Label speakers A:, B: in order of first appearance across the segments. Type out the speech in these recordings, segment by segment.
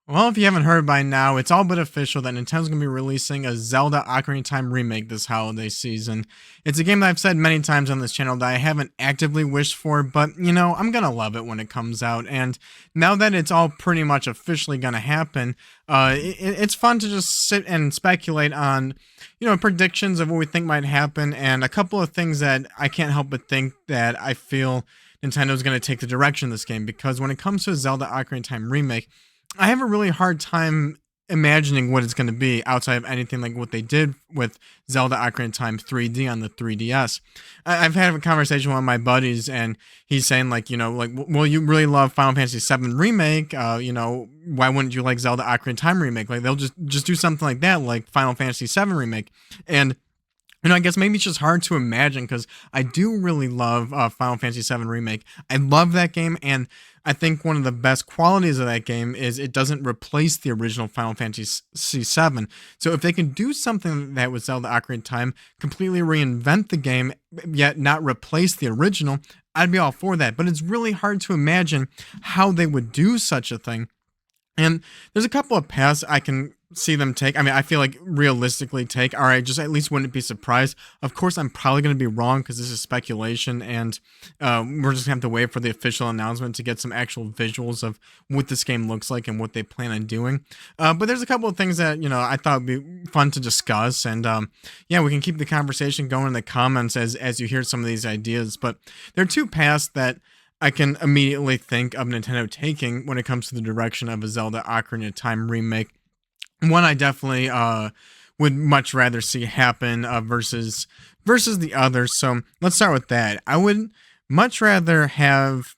A: Well, if you haven't heard by now, it's all but official that Nintendo's going to be releasing a Zelda Ocarina of Time remake this holiday season. It's a game that I've said many times on this channel that I haven't actively wished for, but I'm going to love it when it comes out. And now that it's all pretty much officially going to happen, it's fun to just sit and speculate on, predictions of what we think might happen and a couple of things that I can't help but think that I feel Nintendo's going to take the direction of this game because when it comes to a Zelda Ocarina of Time remake, I have a really hard time imagining what it's going to be outside of anything like what they did with Zelda Ocarina of Time 3D on the 3DS. Have had a conversation with one of my buddies, and he's saying like, well, you really love Final Fantasy VII remake. Why wouldn't you like Zelda Ocarina of Time remake? Like they'll just do something like that, like Final Fantasy VII remake, and I guess maybe it's just hard to imagine because I do really love Final Fantasy VII Remake. I love that game, and I think one of the best qualities of that game is it doesn't replace the original Final Fantasy VII. So if they can do something like that with Zelda Ocarina of Time, completely reinvent the game, yet not replace the original, I'd be all for that. But it's really hard to imagine how they would do such a thing. And there's a couple of paths I can see them take. I mean, I feel like realistically take, all right, just at least wouldn't be surprised. Of course, I'm probably going to be wrong because this is speculation, and we're just going to have to wait for the official announcement to get some actual visuals of what this game looks like and what they plan on doing. But there's a couple of things that, I thought would be fun to discuss. And yeah, we can keep the conversation going in the comments as you hear some of these ideas. But there are two paths that I can immediately think of Nintendo taking when it comes to the direction of a Zelda Ocarina of Time remake. One I definitely would much rather see happen versus the other. So let's start with that. I would much rather have,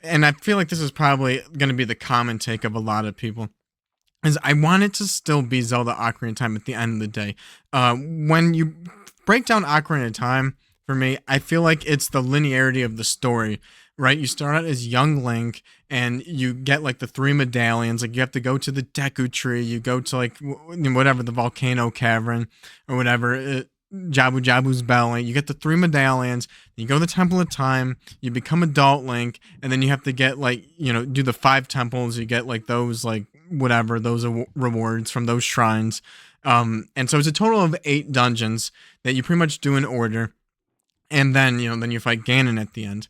A: and I feel like this is probably going to be the common take of a lot of people, is I want it to still be Zelda Ocarina of Time at the end of the day. When you break down Ocarina of Time, for me, I feel like it's the linearity of the story, right? You start out as young Link, and you get like the three medallions. Like you have to go to the Deku Tree, you go to like whatever the volcano cavern or whatever. Jabu Jabu's belly. You get the three medallions. You go to the Temple of Time. You become adult Link, and then you have to get like do the five temples. You get like those like whatever those rewards from those shrines. And so it's a total of 8 dungeons that you pretty much do in order, and then then you fight Ganon at the end.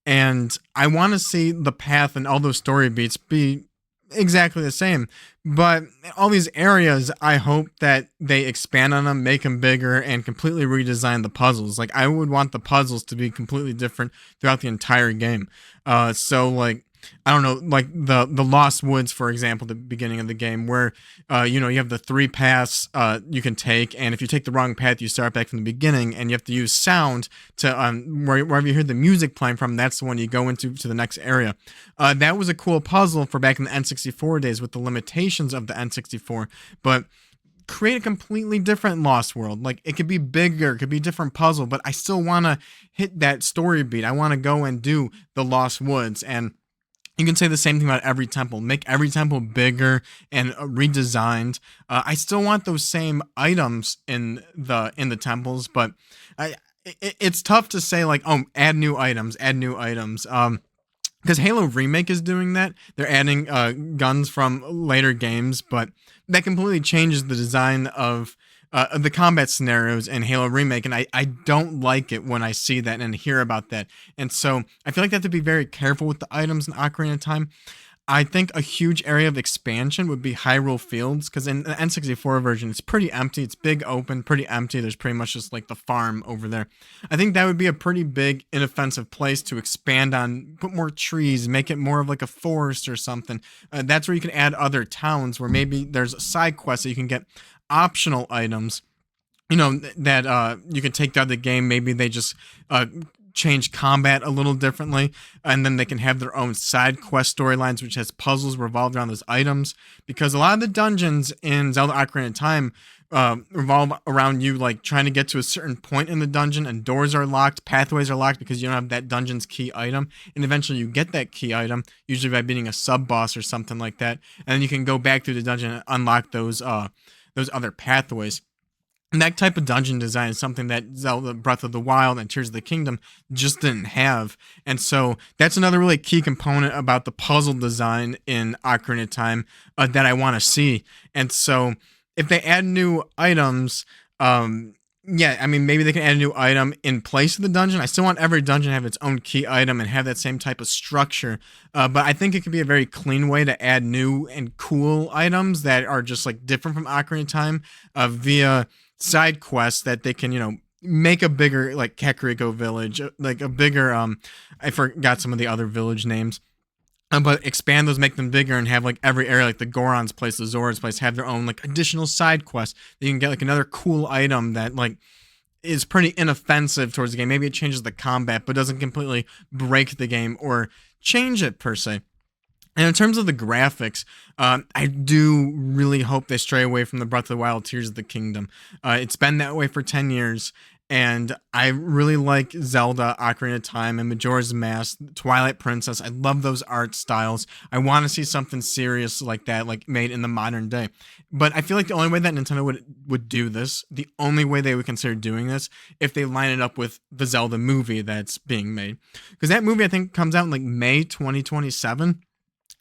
A: And I want to see the path and all those story beats be exactly the same. But all these areas, I hope that they expand on them, make them bigger, and completely redesign the puzzles. Like I would want the puzzles to be completely different throughout the entire game. So like I don't know, like the Lost Woods, for example, the beginning of the game, where you have the 3 paths you can take, and if you take the wrong path, you start back from the beginning, and you have to use sound to wherever you hear the music playing from, that's the one you go into to the next area. That was a cool puzzle for back in the N64 days with the limitations of the N64, but create a completely different Lost World. Like it could be bigger, it could be a different puzzle, but I still want to hit that story beat. I want to go and do the Lost Woods, and you can say the same thing about every temple. Make every temple bigger and redesigned. I still want those same items in the temples, but it's tough to say like, oh, add new items, add new items. Because Halo Remake is doing that. They're adding guns from later games, but that completely changes the design of the combat scenarios in Halo Remake, and I don't like it when I see that and hear about that. And so I feel like they have to be very careful with the items in Ocarina of Time. I think a huge area of expansion would be Hyrule Fields, because in the N64 version, it's pretty empty. It's big, open, pretty empty. There's pretty much just like the farm over there. I think that would be a pretty big, inoffensive place to expand on, put more trees, make it more of like a forest or something. That's where you can add other towns where maybe there's side quests that you can get optional items, that you can take out of the game. Maybe they just change combat a little differently, and then they can have their own side quest storylines, which has puzzles revolved around those items. Because a lot of the dungeons in Zelda Ocarina of Time revolve around you like trying to get to a certain point in the dungeon, and doors are locked, pathways are locked because you don't have that dungeon's key item, and eventually you get that key item, usually by beating a sub boss or something like that, and then you can go back through the dungeon and unlock those other pathways. And that type of dungeon design is something that Zelda Breath of the Wild and Tears of the Kingdom just didn't have. And so that's another really key component about the puzzle design in Ocarina of Time that I want to see. And so if they add new items, yeah, I mean, maybe they can add a new item in place of the dungeon. I still want every dungeon to have its own key item and have that same type of structure. But I think it could be a very clean way to add new and cool items that are just like different from Ocarina of Time via side quests that they can, make a bigger like Kakariko village, like a bigger I forgot some of the other village names. But expand those, make them bigger, and have like every area, like the Goron's place, the Zora's place, have their own like additional side quests. You can get like another cool item that like is pretty inoffensive towards the game. Maybe it changes the combat, but doesn't completely break the game or change it per se. And in terms of the graphics, I do really hope they stray away from the Breath of the Wild Tears of the Kingdom. It's been that way for 10 years, and I really like Zelda, Ocarina of Time, and Majora's Mask, Twilight Princess. I love those art styles. I want to see something serious like that, like made in the modern day. But I feel like the only way that Nintendo would do this, the only way they would consider doing this, if they line it up with the Zelda movie that's being made. Because that movie, I think, comes out in like May 2027.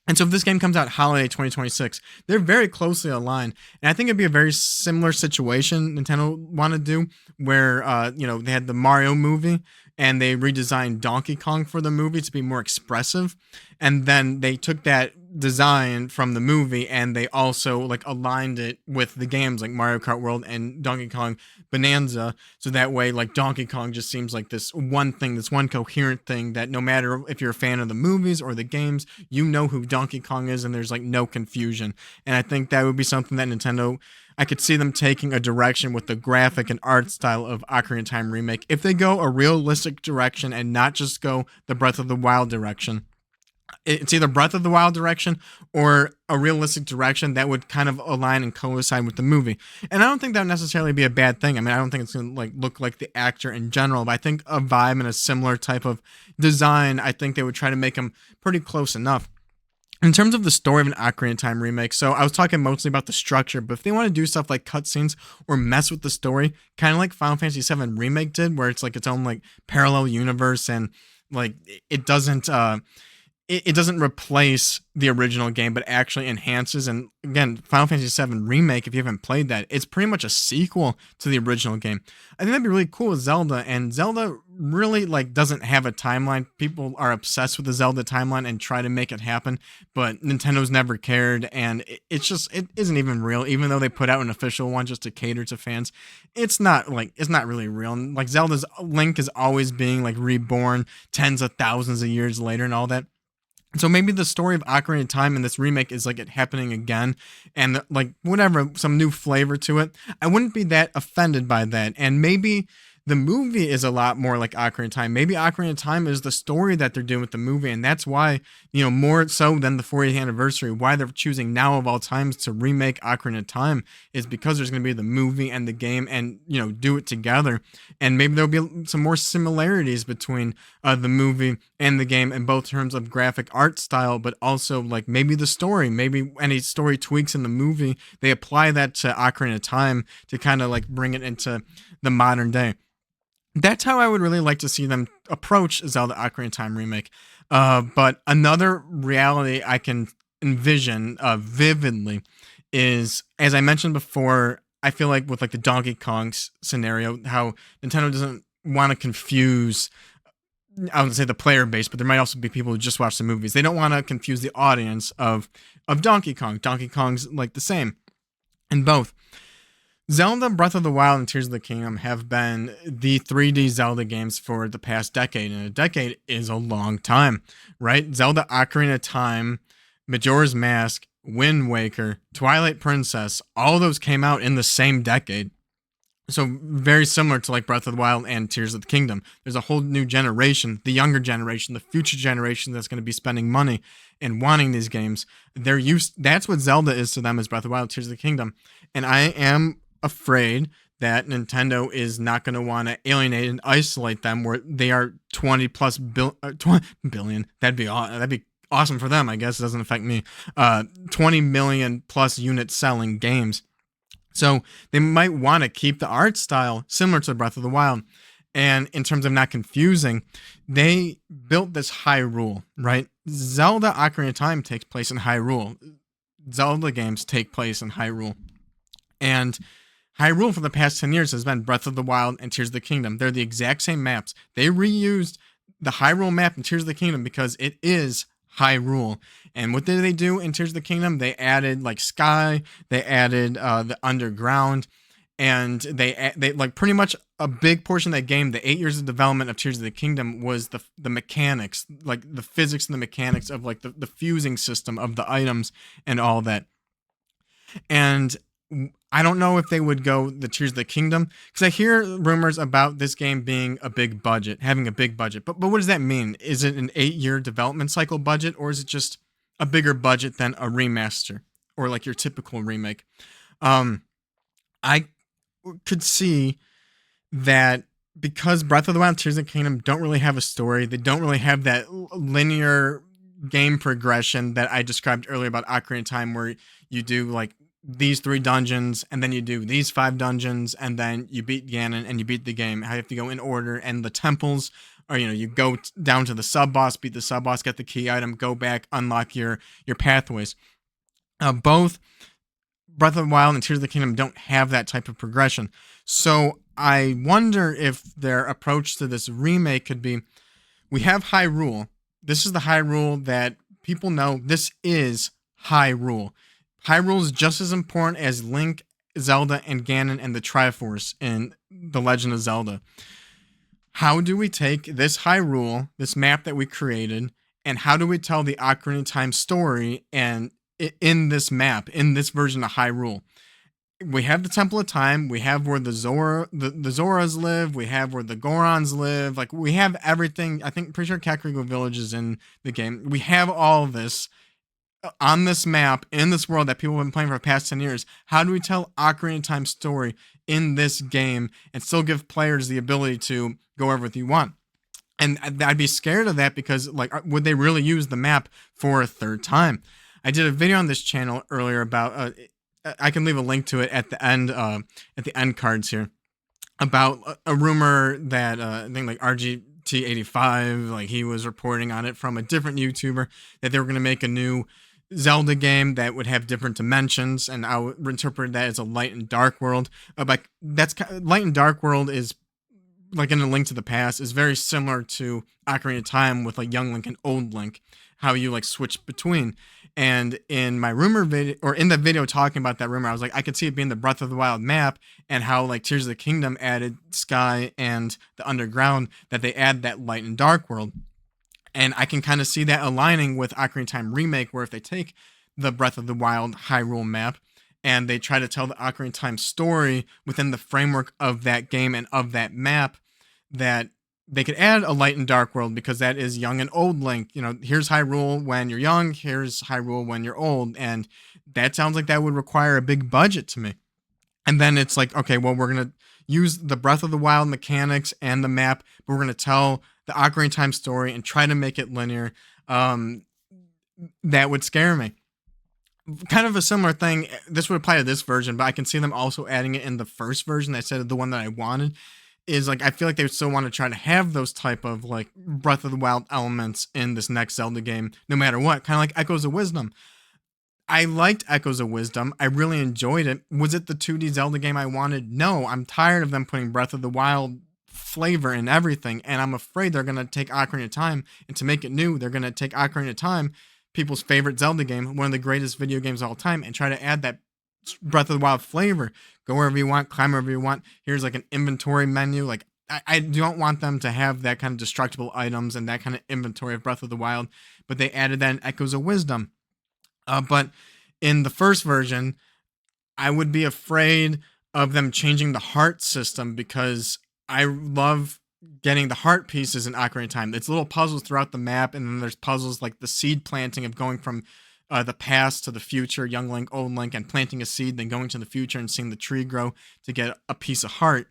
A: And so if this game comes out holiday 2026, they're very closely aligned. And I think it'd be a very similar situation Nintendo want to do where, they had the Mario movie and they redesigned Donkey Kong for the movie to be more expressive. And then they took that design from the movie and they also like aligned it with the games like Mario Kart World and Donkey Kong Bonanza. So that way, like Donkey Kong just seems like this one thing, this one coherent thing that no matter if you're a fan of the movies or the games, you know who Donkey Kong is and there's like no confusion. And I think that would be something that Nintendo, I could see them taking a direction with the graphic and art style of Ocarina of Time Remake if they go a realistic direction and not just go the Breath of the Wild direction. It's either Breath of the Wild direction or a realistic direction that would kind of align and coincide with the movie. And I don't think that would necessarily be a bad thing. I mean, I don't think it's going to like look like the actor in general, but I think a vibe and a similar type of design, I think they would try to make them pretty close enough. In terms of the story of an Ocarina of Time remake, so I was talking mostly about the structure, but if they want to do stuff like cutscenes or mess with the story, kind of like Final Fantasy VII Remake did, where it's like its own like parallel universe and like it doesn't it doesn't replace the original game, but actually enhances. And again, Final Fantasy VII Remake, if you haven't played that, it's pretty much a sequel to the original game. I think that'd be really cool with Zelda, and Zelda really like doesn't have a timeline. People are obsessed with the Zelda timeline and try to make it happen, but Nintendo's never cared, and it isn't even real. Even though they put out an official one just to cater to fans, it's not really real. And like Zelda's Link is always being like reborn tens of thousands of years later and all that. So maybe the story of Ocarina of Time in this remake is like it happening again and like whatever, some new flavor to it. I wouldn't be that offended by that. And maybe the movie is a lot more like Ocarina of Time. Maybe Ocarina of Time is the story that they're doing with the movie. And that's why, more so than the 40th anniversary, why they're choosing now of all times to remake Ocarina of Time is because there's going to be the movie and the game and, do it together. And maybe there'll be some more similarities between the movie and the game in both terms of graphic art style, but also like maybe the story, maybe any story tweaks in the movie, they apply that to Ocarina of Time to kind of like bring it into the modern day. That's how I would really like to see them approach Zelda Ocarina of Time remake. But another reality I can envision vividly is, as I mentioned before, I feel like with like the Donkey Kong scenario, how Nintendo doesn't want to confuse, I wouldn't say the player base, but there might also be people who just watch the movies. They don't want to confuse the audience of Donkey Kong. Donkey Kong's like the same in both. Zelda, Breath of the Wild, and Tears of the Kingdom have been the 3D Zelda games for the past decade, and a decade is a long time, right? Zelda, Ocarina of Time, Majora's Mask, Wind Waker, Twilight Princess, all those came out in the same decade. So very similar to like Breath of the Wild and Tears of the Kingdom. There's a whole new generation, the younger generation, the future generation that's going to be spending money and wanting these games. That's what Zelda is to them, is Breath of the Wild, Tears of the Kingdom. And I am afraid that Nintendo is not going to want to alienate and isolate them where they are 20 plus 20 billion. That'd be awesome for them. I guess it doesn't affect me. 20 million plus unit selling games. So they might want to keep the art style similar to Breath of the Wild. And in terms of not confusing, they built this Hyrule, right? Zelda Ocarina of Time takes place in Hyrule. Zelda games take place in Hyrule. And Hyrule for the past 10 years has been Breath of the Wild and Tears of the Kingdom. They're the exact same maps. They reused the Hyrule map in Tears of the Kingdom because it is Hyrule. And what did they do in Tears of the Kingdom? They added like sky, they added the underground, and they like pretty much a big portion of that game. The 8 years of development of Tears of the Kingdom was the mechanics, like the physics and the mechanics of like the fusing system of the items and all that. And I don't know if they would go the Tears of the Kingdom because I hear rumors about this game being a big budget, having a big budget. But what does that mean? Is it an 8 year development cycle budget, or is it just a bigger budget than a remaster or like your typical remake? Um, I could see that because Breath of the Wild and Tears of the Kingdom don't really have a story, they don't really have that linear game progression that I described earlier about Ocarina of Time, where you do like these 3 dungeons and then you do these 5 dungeons and then you beat Ganon and you beat the game. How you have to go in order, and the temples are, you go down to the sub boss, beat the sub boss, get the key item, go back, unlock your pathways. Both Breath of the Wild and Tears of the Kingdom don't have that type of progression. So I wonder if their approach to this remake could be, we have Hyrule. This is the Hyrule that people know. This is Hyrule. Hyrule is just as important as Link, Zelda, and Ganon and the Triforce in The Legend of Zelda. How do we take this Hyrule, this map that we created, and how do we tell the Ocarina of Time story and in this map, in this version of Hyrule? We have the Temple of Time. We have where the Zoras live. We have where the Gorons live. Like, we have everything. I think, pretty sure Kakariko Village is in the game. We have all of this on this map in this world that people have been playing for the past 10 years. How do we tell Ocarina of Time story in this game and still give players the ability to go wherever you want? And I'd be scared of that because, like, would they really use the map for a third time? I did a video on this channel earlier about. I can leave a link to it at the end cards here, about a rumor that I think like RGT85, like, he was reporting on it from a different YouTuber, that they were going to make a new Zelda game that would have different dimensions, and I would interpret that as a light and dark world. Like, that's light and dark world is like in A Link to the Past is very similar to Ocarina of Time with like young Link and old Link, how you like switch between. And in my rumor video, or in the video talking about that rumor, I was like, I could see it being the Breath of the Wild map, and how like Tears of the Kingdom added sky and the underground, that they add that light and dark world. And I can kind of see that aligning with Ocarina of Time Remake, where if they take the Breath of the Wild Hyrule map and they try to tell the Ocarina of Time story within the framework of that game and of that map, that they could add a light and dark world, because that is young and old Link. Here's Hyrule when you're young, here's Hyrule when you're old. And that sounds like that would require a big budget to me. And then it's like, okay, well, we're going to use the Breath of the Wild mechanics and the map, but we're going to tell the Ocarina of Time story and try to make it linear. That would scare me. Kind of a similar thing. This would apply to this version, but I can see them also adding it in the first version. I said the one that I wanted is like, I feel like they would still want to try to have those type of like Breath of the Wild elements in this next Zelda game, no matter what. Kind of like Echoes of Wisdom. I liked Echoes of Wisdom. I really enjoyed it. Was it the 2D Zelda game I wanted? No, I'm tired of them putting Breath of the Wild flavor in everything, and I'm afraid they're going to take Ocarina of Time, and to make it new, they're going to take Ocarina of Time, people's favorite Zelda game, one of the greatest video games of all time, and try to add that Breath of the Wild flavor. Go wherever you want, climb wherever you want. Here's like an inventory menu. Like, I don't want them to have that kind of destructible items and that kind of inventory of Breath of the Wild, but they added that in Echoes of Wisdom. But in the first version, I would be afraid of them changing the heart system, because I love getting the heart pieces in Ocarina of Time. It's little puzzles throughout the map, and then there's puzzles like the seed planting of going from the past to the future, young Link, old Link, and planting a seed, then going to the future and seeing the tree grow to get a piece of heart.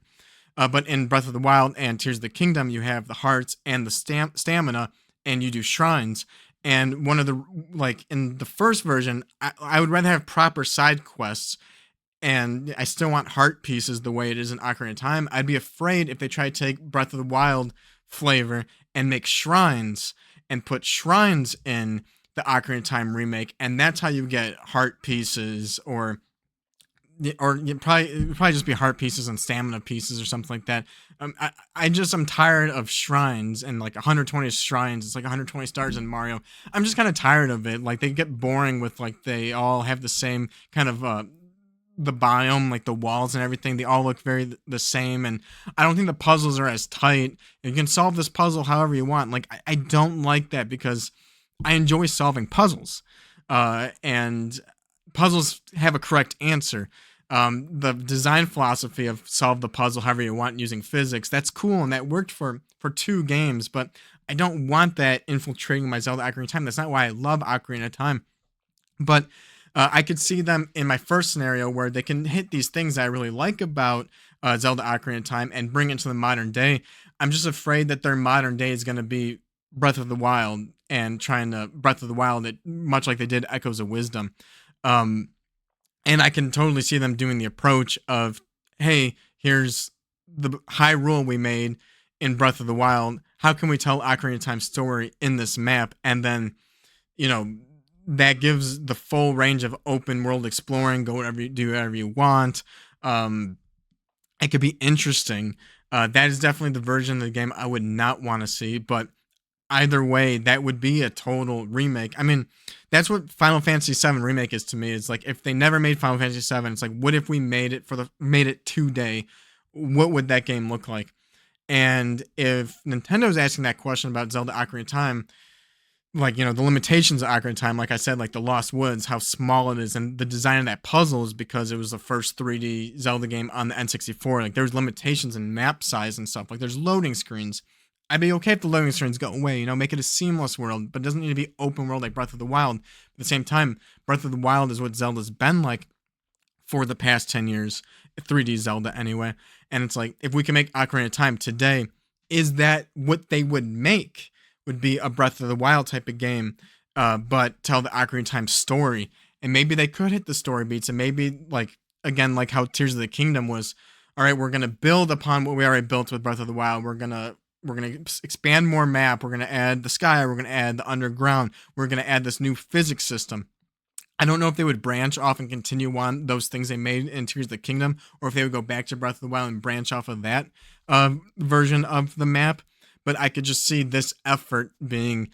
A: But in Breath of the Wild and Tears of the Kingdom, you have the hearts and the stamina, and you do shrines. And one of the, like, in the first version, I would rather have proper side quests and I still want heart pieces the way it is in Ocarina of Time. I'd be afraid if they try to take Breath of the Wild flavor and make shrines and put shrines in the Ocarina of Time remake, and that's how you get heart pieces, or you probably it would probably just be heart pieces and stamina pieces or something like that. I'm tired of shrines and like 120 shrines. It's like 120 stars in Mario. I'm just kind of tired of it. Like they get boring with like they all have the same kind of the biome, like the walls and everything. They all look very the same, and I don't think the puzzles are as tight. You can solve this puzzle however you want. Like I don't like that because I enjoy solving puzzles, and puzzles have a correct answer. The design philosophy of solve the puzzle however you want using physics, that's cool, and that worked for 2 games, but I don't want that infiltrating my Zelda Ocarina of Time. That's not why I love Ocarina of Time. But I could see them in my first scenario where they can hit these things that I really like about Zelda Ocarina of Time and bring it to the modern day. I'm just afraid that their modern day is going to be Breath of the Wild and trying to Breath of the Wild it much like they did Echoes of Wisdom. Um, and I can totally see them doing the approach of, hey, here's the high rule we made in Breath of the Wild. How can we tell Ocarina of Time story in this map? And then, you know, that gives the full range of open world exploring. Go whatever you do, whatever you want. Um, it could be interesting. That is definitely the version of the game I would not want to see, but either way, that would be a total remake. I mean, that's what Final Fantasy VII remake is to me. It's like if they never made Final Fantasy VII, it's like what if we made it today? What would that game look like? And if Nintendo's asking that question about Zelda Ocarina of Time, like the limitations of Ocarina of Time, like I said, like the Lost Woods, how small it is, and the design of that puzzle is because it was the first 3D Zelda game on the N64. Like there's limitations in map size and stuff. Like there's loading screens. I'd be okay if the loading screens go away, make it a seamless world, but it doesn't need to be open world like Breath of the Wild. At the same time, Breath of the Wild is what Zelda's been like for the past 10 years, 3D Zelda anyway. And it's like, if we can make Ocarina of Time today, is that what they would make? Would be a Breath of the Wild type of game, but tell the Ocarina of Time story. And maybe they could hit the story beats, and maybe, like, again, like how Tears of the Kingdom was, all right, we're going to build upon what we already built with Breath of the Wild. We're going to expand more map. We're going to add the sky. We're going to add the underground. We're going to add this new physics system. I don't know if they would branch off and continue on those things they made in Tears of the Kingdom, or if they would go back to Breath of the Wild and branch off of that version of the map. But I could just see this effort being,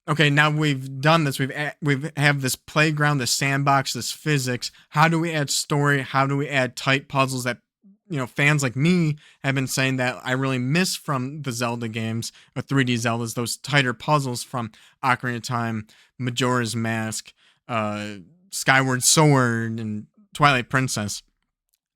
A: okay, now we've done this. We've have this playground, this sandbox, this physics. How do we add story? How do we add tight puzzles that fans like me have been saying that I really miss from the Zelda games, or 3D Zeldas, those tighter puzzles from Ocarina of Time, Majora's Mask, Skyward Sword, and Twilight Princess.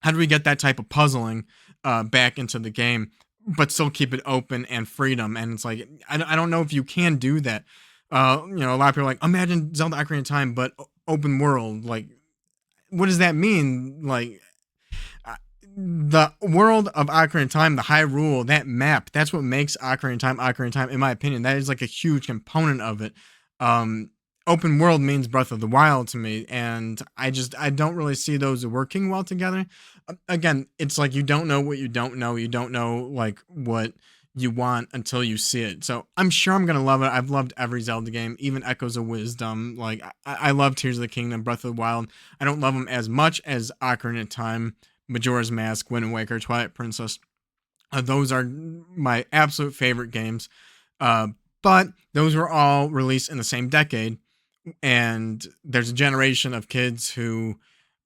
A: How do we get that type of puzzling back into the game, but still keep it open and freedom? And it's like, I don't know if you can do that. A lot of people are like, imagine Zelda Ocarina of Time, but open world. Like, what does that mean? Like, the world of Ocarina of Time, the Hyrule, that map, that's what makes Ocarina of Time, in my opinion. That is like a huge component of it. Open world means Breath of the Wild to me, and I don't really see those working well together. Again, it's like you don't know what you don't know. You don't know like what you want until you see it. So I'm sure I'm gonna love it. I've loved every Zelda game, even Echoes of Wisdom. Like I love Tears of the Kingdom, Breath of the Wild. I don't love them as much as Ocarina of Time, Majora's Mask, Wind Waker, Twilight Princess. Those are my absolute favorite games. But those were all released in the same decade. And there's a generation of kids who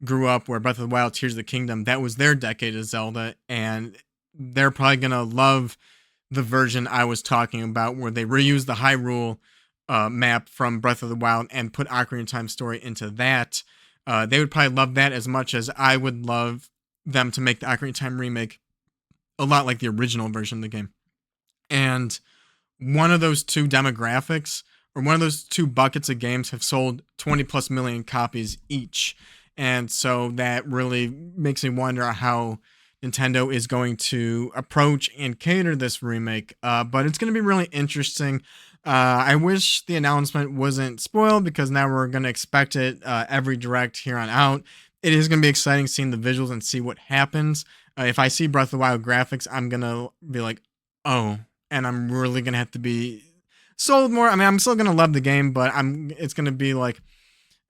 A: grew up where Breath of the Wild, Tears of the Kingdom, that was their decade of Zelda. And they're probably going to love the version I was talking about where they reused the Hyrule map from Breath of the Wild and put Ocarina of Time story into that. They would probably love that as much as I would love them to make the Ocarina of Time remake a lot like the original version of the game. And one of those two demographics, or one of those two buckets of games, have sold 20 plus million copies each. And so that really makes me wonder how Nintendo is going to approach and cater this remake. But it's going to be really interesting. I wish the announcement wasn't spoiled, because now we're going to expect it every direct here on out. it is going to be exciting seeing the visuals and see what happens. If I see Breath of the Wild graphics, I'm going to be like, oh, and I'm really going to have to be sold more. I mean, I'm still going to love the game, but it's going to be like,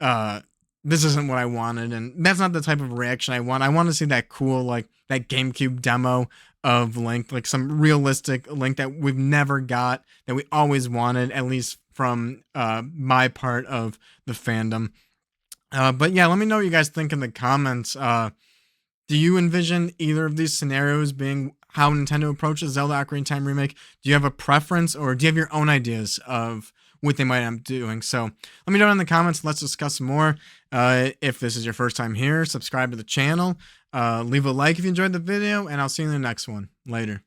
A: uh, this isn't what I wanted, and that's not the type of reaction I want. I want to see that cool, like that GameCube demo of Link, like some realistic Link that we've never got, that we always wanted, at least from my part of the fandom. But yeah, let me know what you guys think in the comments. Do you envision either of these scenarios being how Nintendo approaches Zelda Ocarina of Time remake? Do you have a preference, or do you have your own ideas of what they might end up doing? So let me know in the comments. Let's discuss more. If this is your first time here, subscribe to the channel. Leave a like if you enjoyed the video, and I'll see you in the next one. Later.